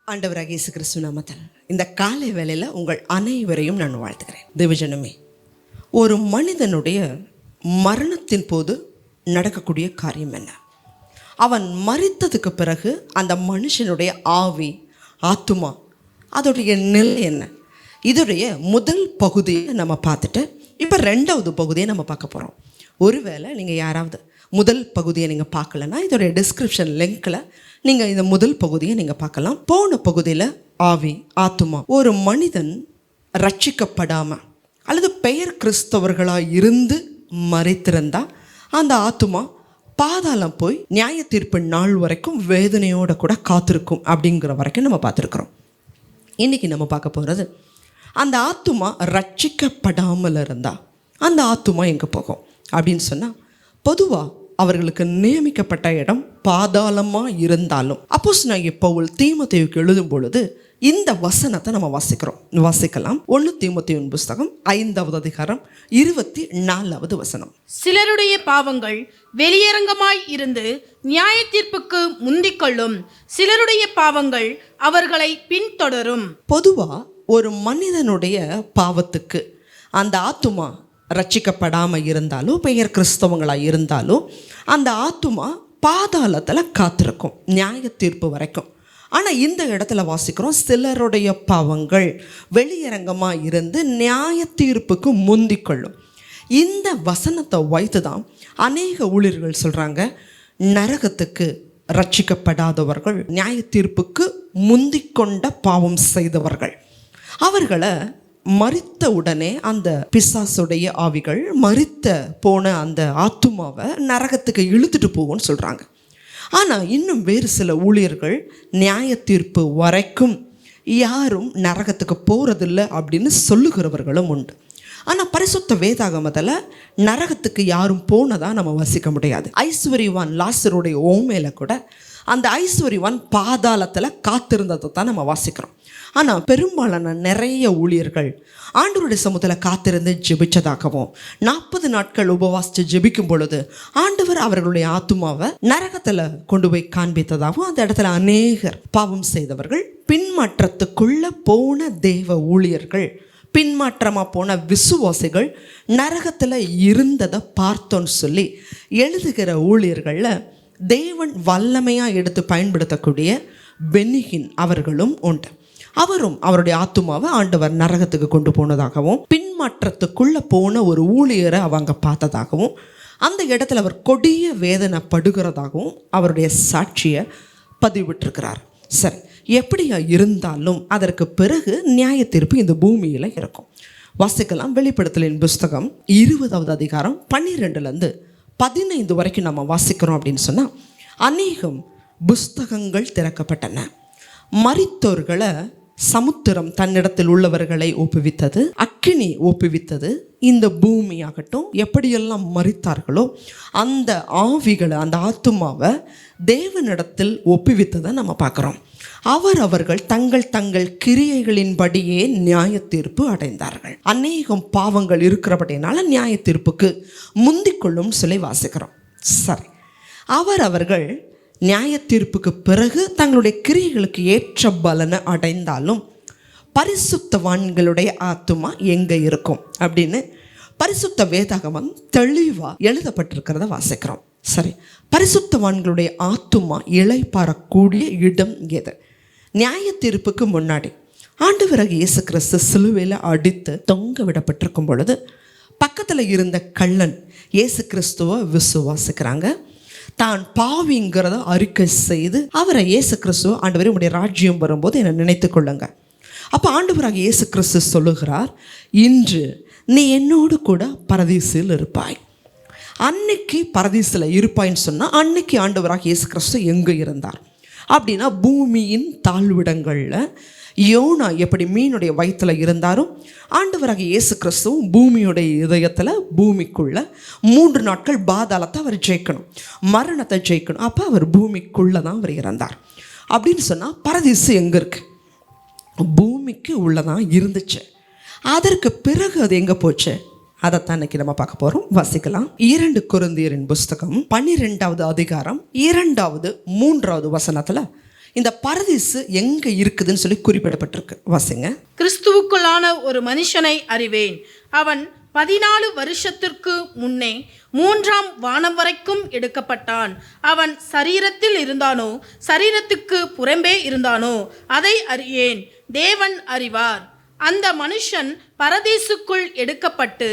ஆண்டவராகிய இயேசு கிறிஸ்து நாமத்தில் இந்த காலை வேளையில் உங்கள் அனைவரையும் நான் வாழ்த்துக்கிறேன். தேவஜனமே, ஒரு மனிதனுடைய மரணத்தின் போது நடக்கக்கூடிய காரியம் என்ன? அவன் மரித்ததுக்கு பிறகு அந்த மனுஷனுடைய ஆவி, ஆத்துமா, அதோடைய நிலை என்ன? இதோடைய முதல் பகுதியை நம்ம பார்த்துட்டு இப்போ ரெண்டாவது பகுதியை நம்ம பார்க்க போகிறோம். ஒருவேளை நீங்கள் யாராவது முதல் பகுதியை நீங்கள் பார்க்கலன்னா இதோடைய டிஸ்கிரிப்ஷன் லிங்க்கில் நீங்கள் இந்த முதல் பகுதியை நீங்கள் பார்க்கலாம். போன பகுதியில் ஆவி, ஆத்துமா, ஒரு மனிதன் ரட்சிக்கப்படாமல் அல்லது பெயர் கிறிஸ்தவர்களாக இருந்து மறைத்திருந்தால் அந்த ஆத்துமா பாதாளம் போய் நியாய தீர்ப்பு நாள் வரைக்கும் வேதனையோடு கூட காத்திருக்கும் அப்படிங்கிற வரைக்கும் நம்ம பார்த்துருக்குறோம். இன்றைக்கி நம்ம பார்க்க போகிறது, அந்த ஆத்துமா ரட்சிக்கப்படாமல் இருந்தால் அந்த ஆத்துமா எங்கே போகும் அப்படின்னு சொன்னால், பொதுவாக அவர்களுக்கு நியமிக்கப்பட்ட இடம் பாதாளமாக இருந்தாலும் அப்போஸ்தலனாகிய பவுல் தீமோத்தேயுவுக்கு எழுதும் பொழுது இந்த வசனத்தை நம்ம வாசிக்கலாம். 1 தீமோத்தேயுவின் புஸ்தகம் 5வது அதிகாரம் 24வது வசனம். சிலருடைய பாவங்கள் வெளியரங்கமாய் இருந்து நியாய தீர்ப்புக்கு முந்திக்கொள்ளும், சிலருடைய பாவங்கள் அவர்களை பின்தொடரும். பொதுவாக ஒரு மனிதனுடைய பாவத்துக்கு அந்த ஆத்துமா ரட்சிக்கப்படாமல் இருந்தாலும் பெயர் கிறிஸ்தவங்களாக இருந்தாலும் அந்த ஆத்துமா பாதாளத்தில் காத்திருக்கும் நியாய தீர்ப்பு வரைக்கும். ஆனால் இந்த இடத்துல வாசிக்கிறோம், சிலருடைய பாவங்கள் வெளியரங்கமாக இருந்து நியாய தீர்ப்புக்கு முந்திக்கொள்ளும். இந்த வசனத்தை வைத்து தான் அநேக ஊழியர்கள் சொல்கிறாங்க, நரகத்துக்கு ரட்சிக்கப்படாதவர்கள், நியாய தீர்ப்புக்கு முந்திக்கொண்ட பாவம் செய்தவர்கள், அவர்களை மரித்த உடனே அந்த பிசாசுடைய ஆவிகள் மரித்த போன அந்த ஆத்துமாவை நரகத்துக்கு இழுத்துட்டு போகும்னு சொல்கிறாங்க. ஆனால் இன்னும் வேறு சில ஊழியர்கள் நியாய தீர்ப்பு வரைக்கும் யாரும் நரகத்துக்கு போகிறதில்ல அப்படின்னு சொல்லுகிறவர்களும் உண்டு. ஆனால் பரிசுத்த வேதாகமத்தில் நரகத்துக்கு யாரும் போனதாக நம்ம வசிக்க முடியாது. ஐஸ்வர்யவான் லாசருடைய ஓமையில் கூட அந்த ஐஸ்வர்யவான் பாதாளத்தில் காத்திருந்ததை தான் நம்ம வாசிக்கிறோம். ஆனால் பெரும்பாலான நிறைய ஊழியர்கள் ஆண்டவருடைய சமூகத்தில் காத்திருந்து ஜெபிச்சதாகவும் 40 நாட்கள் உபவாசித்து ஜெபிக்கும் பொழுது ஆண்டவர் அவர்களுடைய ஆத்துமாவை நரகத்தில் கொண்டு போய் காண்பித்ததாகவும், அந்த இடத்துல அநேகர் பாவம் செய்தவர்கள், பின்மாற்றத்துக்குள்ளே போன தேவ ஊழியர்கள், பின்மாற்றமாக போன விசுவாசிகள் நரகத்தில் இருந்ததை பார்த்தோன்னு சொல்லி எழுதுகிற ஊழியர்களில் தேவன் வல்லமையாக எடுத்து பயன்படுத்தக்கூடிய பெனிகின் அவர்களும் உண்டு. அவரும் அவருடைய ஆத்துமாவை ஆண்டவர் நரகத்துக்கு கொண்டு போனதாகவும், பின்மாற்றத்துக்குள்ளே போன ஒரு ஊழியரை அவங்க பார்த்ததாகவும், அந்த இடத்துல அவர் கொடிய வேதனைப்படுகிறதாகவும் அவருடைய சாட்சியை பதிவிட்டிருக்கிறார். சரி, எப்படியா இருந்தாலும் அதற்கு பிறகு நியாய தீர்ப்பு இந்த பூமியில் இருக்கும். வாசிக்கலாம். வெளிப்படுத்தலின் புஸ்தகம் 20வது அதிகாரம் 12லேருந்து 15 வரைக்கும் நம்ம வாசிக்கிறோம் அப்படின்னு சொன்னால், அநேகம் புஸ்தகங்கள் திறக்கப்பட்டன. மரித்தோர்களை சமுத்திரம் தன்னிடத்தில் உள்ளவர்களை ஒப்புவித்தது, அக்கினி ஒப்புவித்தது. இந்த பூமியாகட்டும் எப்படியெல்லாம் மரித்தார்களோ அந்த ஆவிகளை, அந்த ஆத்துமாவை தேவனிடத்தில் ஒப்புவித்ததை நம்ம பார்க்குறோம். அவர்கள் தங்கள் தங்கள் கிரியைகளின்படியே நியாய தீர்ப்பு அடைந்தார்கள். அநேகம் பாவங்கள் இருக்கிறபடினால நியாய தீர்ப்புக்கு முந்திக்கொள்ளும் சொல்லி வாசிக்கிறோம். சரி, அவர்கள் நியாய தீர்ப்புக்கு பிறகு தங்களுடைய கிரியைகளுக்கு ஏற்ற பலனை அடைந்தாலும் பரிசுத்தவான்களுடைய ஆத்துமா எங்கே இருக்கும் அப்படின்னு பரிசுத்த வேதாகமம் தெளிவாக எழுதப்பட்டிருக்கிறத வாசிக்கிறோம். சரி, பரிசுத்தவான்களுடைய ஆத்துமா இளைப்பாறக்கூடிய இடம் எது? நியாய தீர்ப்புக்கு முன்னாடி ஆண்டவராகிய இயேசு கிறிஸ்து சிலுவையில் அடித்து தொங்க விடப்பட்டிருக்கும் பொழுது பக்கத்தில் இருந்த கள்ளன் இயேசு கிறிஸ்துவை விசுவாசிக்கிறாங்க. தான் பாவிங்கிறத அறிக்கை செய்து அவரை இயேசு கிறிஸ்துவ, ஆண்டவரே உடைய ராஜ்யம் வரும்போது என்னை நினைத்து கொள்ளுங்க. அப்போ ஆண்டவராகிய இயேசு கிறிஸ்து சொல்லுகிறார், இன்று நீ என்னோடு கூட பரதீசில் இருப்பாய். அன்னைக்கு பரதீசில் இருப்பாயின்னு சொன்னால் அன்னைக்கு ஆண்டவராகிய இயேசு கிறிஸ்து எங்கே இருந்தார் அப்படின்னா, பூமியின் தாழ்விடங்களில் யோனா எப்படி மீனுடைய வயிற்றில் இருந்தாரும், ஆண்டவராகிய இயேசு கிறிஸ்துவும் பூமியுடைய இதயத்தில் பூமிக்குள்ளே 3 நாட்கள் பாதாளத்தை அவர் ஜெயிக்கணும், மரணத்தை ஜெயிக்கணும். அப்போ அவர் பூமிக்குள்ளே தான் அவர் இறந்தார். அப்படின்னு சொன்னால் பரதீசு எங்கே இருக்குது? பூமிக்கு உள்ளே தான் இருந்துச்சு. அதற்கு பிறகு அது எங்கே போச்சு? அதைத்தான் இன்னைக்கு நம்ம பார்க்க போகிறோம். வாசிக்கலாம். 2 கொரிந்தியரின் புஸ்தகம் 12வது அதிகாரம் 2வது 3வது வசனத்தில் இந்த பரதீசு எங்கே இருக்குதுன்னு சொல்லி குறிப்பிடப்பட்டிருக்கு. வாசிங்க. கிறிஸ்துவுக்குள்ளான ஒரு மனுஷனை அறிவேன். அவன் 14 வருஷத்திற்கு முன்னே 3ஆம் வானம் வரைக்கும் எடுக்கப்பட்டான். அவன் சரீரத்தில் இருந்தானோ சரீரத்துக்கு புறம்பே இருந்தானோ அதை அறியேன், தேவன் அறிவார். அந்த மனுஷன் பரதீசுக்குள் எடுக்கப்பட்டு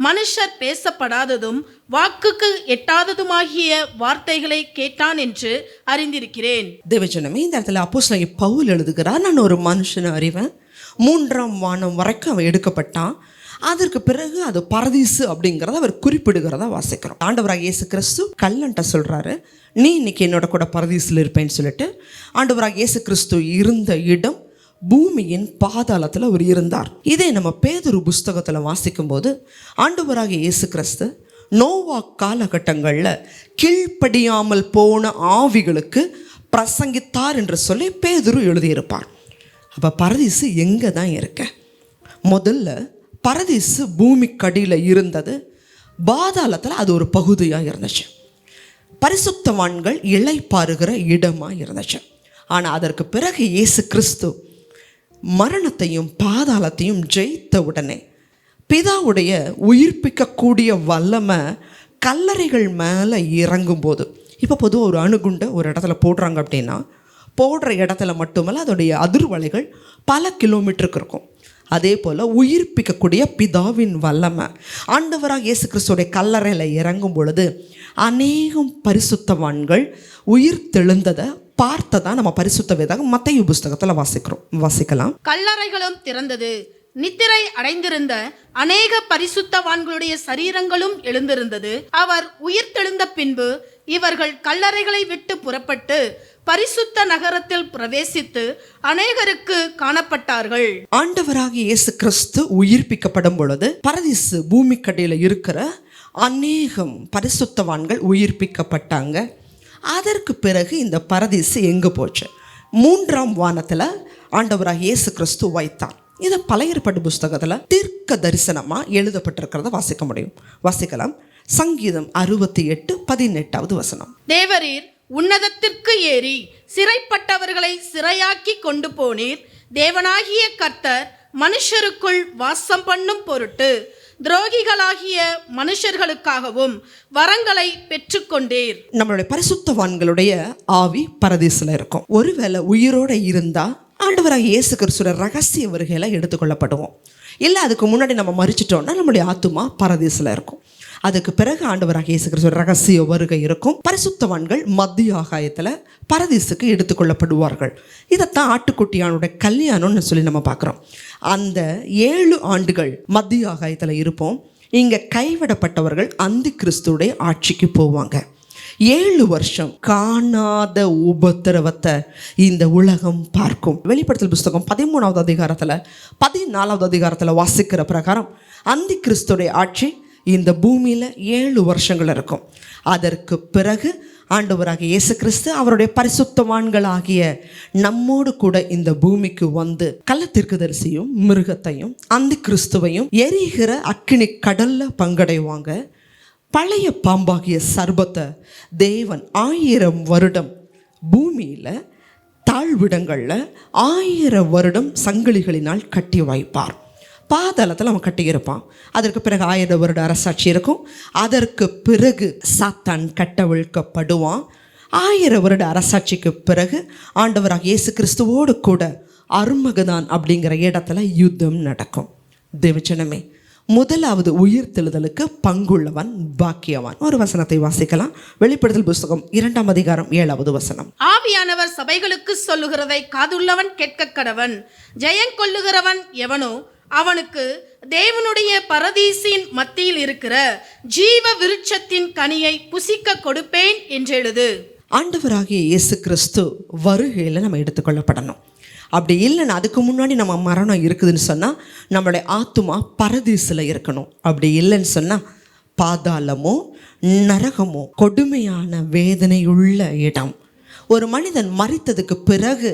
மனுஷர் பேசப்படாததும் வாக்குக்கு எட்டாததுமாகிய வார்த்தைகளை கேட்டான் என்று அறிந்திருக்கிறேன். தேவஜனமே, இந்த இடத்துல அப்போஸ்தலனாகிய பவுல் எழுதுகிறார், நான் ஒரு மனுஷனை அறிவேன், 3ஆம் வானம் வரைக்கும் அவன் எடுக்கப்பட்டான். அதற்கு பிறகு அது பரதீசு அப்படிங்கிறத அவர் குறிப்பிடுகிறத வாசிக்கிறோம். ஆண்டவராக இயேசு கிறிஸ்து கல்லன்ட்ட சொல்கிறாரு, நீ இன்னைக்கு என்னோட கூட பரதீசில் இருப்பேன்னு சொல்லிட்டு. ஆண்டவராக இயேசு கிறிஸ்து இருந்த இடம் பூமியின் பாதாளத்தில் அவர் இருந்தார். இதை நம்ம பேதுரு புஸ்தகத்தில் வாசிக்கும்போது ஆண்டவராக இயேசு கிறிஸ்து நோவா காலகட்டங்களில் கீழ்ப்படியாமல் போன ஆவிகளுக்கு பிரசங்கித்தார் என்று சொல்லி பேதுரு எழுதியிருப்பார். அப்போ பரதீசு எங்கே தான் இருக்க? முதல்ல பரதீசு பூமிக்கடியில் இருந்தது, பாதாளத்தில் அது ஒரு பகுதியாக இருந்துச்சு. பரிசுத்தவான்கள் இளைப்பாறுகிற இடமாக இருந்துச்சு. ஆனால் அதற்கு பிறகு இயேசு கிறிஸ்து மரணத்தையும் பாதாளத்தையும் ஜெயித்த உடனே பிதாவுடைய உயிர்ப்பிக்கக்கூடிய வல்லமை கல்லறைகள் மேலே இறங்கும்போது, இப்போ பொதுவாக ஒரு அணுகுண்டை ஒரு இடத்துல போடுறாங்க அப்படின்னா, போடுற இடத்துல மட்டுமல்ல அதோடைய அதிர்வலைகள் பல கிலோமீட்டருக்கு இருக்கும். அதே போல் உயிர்ப்பிக்கக்கூடிய பிதாவின் வல்லமை ஆண்டவராக இயேசு கிறிஸ்துடைய கல்லறையில் இறங்கும் பொழுது அநேகம் பரிசுத்தவான்கள் உயிர் தெழுந்ததை பார்த்ததான் நம்ம பரிசுத்த வேதம் மத்தேயு புஸ்தகத்தில் வாசிக்கலாம். கல்லறைகளும் திறந்தது, நித்திரை அடைந்திருந்த அநேக பரிசுத்தவான்களுடைய சரீரங்களும் எழுந்திருந்தது. அவர் உயிர் தெழுந்த பின்பு இவர்கள் கல்லறைகளை விட்டு புறப்பட்டு பரிசுத்த நகரத்தில் பிரவேசித்து அநேகருக்கு காணப்பட்டார்கள். ஆண்டவராகிய இயேசு கிறிஸ்து உயிர்ப்பிக்கப்படும் பொழுது பரதீசு பூமிக்கடியில் இருக்கிற அநேகம் பரிசுத்தவான்கள் உயிர்ப்பிக்கப்பட்டாங்க. அதற்கு பிறகு இந்த பரதீசு எங்கே போச்சு? 3ஆம் வானத்தில் ஆண்டவராகிய இயேசு கிறிஸ்து வைத்தார். இதை பழைய ஏற்பாட்டு புஸ்தகத்தில் தீர்க்க தரிசனமாக எழுதப்பட்டிருக்கிறத வாசிக்கலாம். சங்கீதம் 68:18 தேவரீர் உன்னதத்திற்கு ஏறி சிறைப்பட்டவர்களை சிறையாக்கி கொண்டு போனீர். தேவனாகிய கர்த்தர் மனுஷருக்குள் வாசம் பண்ணும் பொருட்டு துரோகிகளாகிய மனுஷர்களுக்காகவும் வரங்களை பெற்றுக்கொண்டீர். நம்மளுடைய பரிசுத்தவான்களுடைய ஆவி பரதீசில் இருக்கும். ஒருவேளை உயிரோட இருந்தா ஆண்டவராக இயேசு கிறிஸ்துவோட ரகசிய வருகையில் எடுத்துக்கொள்ளப்படுவோம். இல்லை அதுக்கு முன்னாடி நம்ம மறிச்சிட்டோம்னா நம்மளுடைய ஆத்துமா பரதீசில் இருக்கும். அதுக்கு பிறகு ஆண்டவராக இயேசு கிறிஸ்துவோட ரகசிய வருகை இருக்கும். பரிசுத்தவான்கள் மத்திய ஆகாயத்தில் பரதீசுக்கு எடுத்துக்கொள்ளப்படுவார்கள். இதைத்தான் ஆட்டுக்குட்டியானுடைய கல்யாணம்னு சொல்லி நம்ம பார்க்குறோம். அந்த 7 ஆண்டுகள் மத்திய ஆகாயத்தில் இருப்போம். இங்கே கைவிடப்பட்டவர்கள் அந்தி கிறிஸ்துவோடைய ஆட்சிக்கு போவாங்க. 7 வருஷம் காணாத உபத்திரவத்தை இந்த உலகம் பார்க்கும். வெளிப்படுத்தல் புஸ்தகம் 13வது அதிகாரத்தில் 14வது அதிகாரத்தில் வாசிக்கிற பிரகாரம் அந்தி கிறிஸ்துவோடைய ஆட்சி இந்த பூமியில் 7 வருஷங்கள் இருக்கும். அதற்கு பிறகு ஆண்டவராக இயேசு கிறிஸ்து அவருடைய பரிசுத்தவான்களாகிய நம்மோடு கூட இந்த பூமிக்கு வந்து கள்ளத்தீர்க்கதரிசியும் மிருகத்தையும் அந்தி கிறிஸ்துவையும் எரிகிற அக்கினி கடல்ல பங்கடைவாங்க. பழைய பாம்பாகிய சர்பத்தை தேவன் 1000 வருடம் பூமியில் தாழ்விடங்களில் 1000 வருடம் சங்கிலிகளினால் கட்டி வைப்பார். பாதாளத்தில் அவன் கட்டியிருப்பான். அதற்கு பிறகு 1000 வருட அரசாட்சி இருக்கும். அதற்கு பிறகு சாத்தான் கட்டவிழ்க்கப்படுவான். 1000 வருட அரசாட்சிக்கு பிறகு ஆண்டவராக இயேசு கிறிஸ்துவோடு கூட அருமகதான் அப்படிங்கிற இடத்துல யுத்தம் நடக்கும். தேவஜனமே, முதலாவது உயிர்த்தெழுதலுக்கு பங்குள்ளவன் பாக்கியவான். ஒரு வசனத்தை வாசிக்கலாம். வெளிப்படுத்தல் புஸ்தகம் 2ஆம் அதிகாரம் 7வது வசனம். ஆவியானவர் சபைகளுக்கு சொல்லுகிறதை காதுள்ளவன் கேட்க கடவன். ஜெயம் கொள்ளுகிறவன் எவனோ அவனுக்கு தேவனுடைய பரதீசின் மத்தியில் இருக்கிற ஜீவ விருட்சத்தின் கனியை புசிக்க கொடுப்பேன் என்றெழுது. ஆண்டவராகிய இயேசு கிறிஸ்து வருகையில் நம்ம எடுத்துக்கொள்ளப்படணும். அப்படி இல்லைன்னா அதுக்கு முன்னாடி நம்ம மரணம் இருக்குதுன்னு சொன்னால் நம்மளுடைய ஆத்துமா பரதீசில் இருக்கணும். அப்படி இல்லைன்னு சொன்னால் பாதாளமோ நரகமோ கொடுமையான வேதனையுள்ள இடம். ஒரு மனிதன் மரித்ததுக்கு பிறகு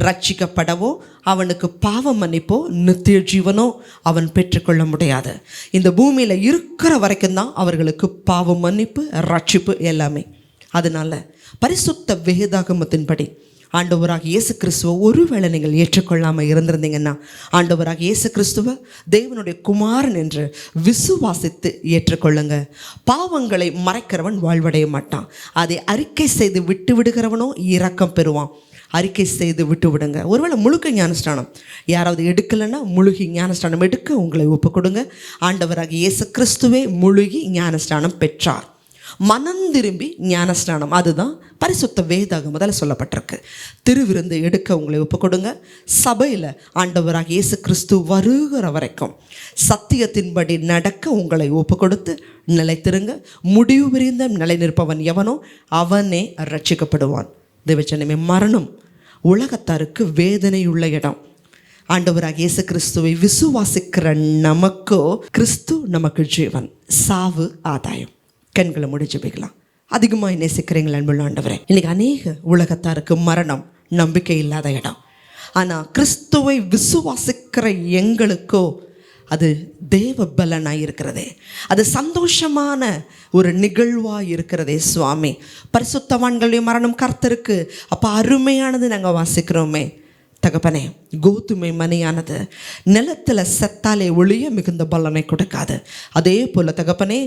ரட்சிக்கப்படவோ அவனுக்கு பாவ மன்னிப்போ நித்திய ஜீவனோ அவன் பெற்றுக்கொள்ள முடியாது. இந்த பூமியில் இருக்கிற வரைக்கும் தான் அவர்களுக்கு பாவ மன்னிப்பு ரட்சிப்பு எல்லாமே. அதனால பரிசுத்த வேதாகமத்தின்படி ஆண்டவராக இயேசு கிறிஸ்துவை ஒருவேளை நீங்கள் ஏற்றுக்கொள்ளாமல் இருந்திருந்தீங்கன்னா, ஆண்டவராக இயேசு கிறிஸ்துவை தேவனுடைய குமாரன் என்று விசுவாசித்து ஏற்றுக்கொள்ளுங்க. பாவங்களை மறைக்கிறவன் வாழ்வடைய மாட்டான். அதை அறிக்கை செய்து விட்டு விடுகிறவனோ இரக்கம் பெறுவான். அறிக்கை செய்து விட்டு விடுங்க. ஒருவேளை முழுக்க ஞானஸ்நானம் யாராவது எடுக்கலைன்னா முழுகி ஞானஸ்நானம் எடுக்க உங்களை ஒப்பு கொடுங்க. ஆண்டவராக இயேசு கிறிஸ்துவே முழுகி ஞானஸ்நானம் பெற்றார். மனம் திரும்பி ஞானஸ்நானம், அதுதான் பரிசுத்த வேதாகமத்தில் சொல்லப்பட்டிருக்கு. திருவிருந்து எடுக்க உங்களை ஒப்பு கொடுங்க. சபையில் ஆண்டவராக இயேசு கிறிஸ்து வருகிற வரைக்கும் சத்தியத்தின்படி நடக்க உங்களை ஒப்பு கொடுத்து நிலைத்திருங்க. முடிவு விரிந்த நிலை நிற்பவன் எவனோ அவனே ரட்சிக்கப்படுவான். தேவச்சனமே, மரணம் உலகத்தாருக்கு வேதனையுள்ள இடம். ஆண்டவராக இயேசு கிறிஸ்துவை விசுவாசிக்கிற நமக்கோ கிறிஸ்து நமக்கு ஜீவன், சாவு ஆதாயம். கண்களை முடிச்சு வைக்கலாம். அதிகமாக நேசிக்கிறீங்களா அன்புள்ள ஆண்டவரே? இன்னைக்கு அநேக உலகத்தாருக்கு மரணம் நம்பிக்கை இல்லாத இடம். ஆனால் கிறிஸ்துவை விசுவாசிக்கிற எங்களுக்கோ அது தேவ பலனாக இருக்கிறதே, அது சந்தோஷமான ஒரு நிகழ்வாக இருக்கிறதே. சுவாமி, பரிசுத்தவான்களுடைய மரணம் கர்த்தருக்கு அப்போ அருமையானது நாங்கள் வாசிக்கிறோமே. தகப்பனே, கோதுமை மணியானது நிலத்தில் செத்தாலே ஒளிய மிகுந்த பலனை கொடுக்காது. அதே போல் தகப்பனே,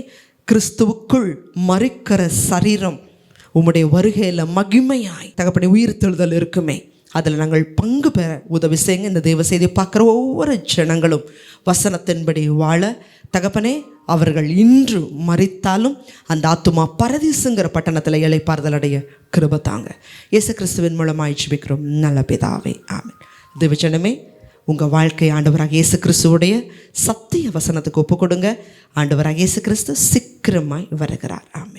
கிறிஸ்துவுக்குள் மறிக்கிற சரீரம் உம்முடைய வருகையில் மகிமையாய் தகப்பனே உயிர்த்தெழுதல் இருக்குமே, அதில் நாங்கள் பங்கு பெற உதவி செய்யுங்க. இந்த தேவ செய்தியை பார்க்குற ஒவ்வொரு ஜனங்களும் வசனத்தின்படி வாழ தகப்பனே, அவர்கள் இன்று மரித்தாலும் அந்த ஆத்துமா பரதீசுங்கிற பட்டணத்தில் இளைப்பாறுதல் அடைய கிருபை தாங்க. இயேசு கிறிஸ்துவின் மூலமாக ஜெபிக்கிறோம் நல்ல பிதாவே, ஆமென். தேவஜனமே, உங்கள் வாழ்க்கை ஆண்டவராக இயேசு கிறிஸ்துவுடைய சத்திய வசனத்துக்கு ஒப்பு கொடுங்க. ஆண்டவராக இயேசு கிறிஸ்து சீக்கிரமாய் வருகிறார். ஆமென்.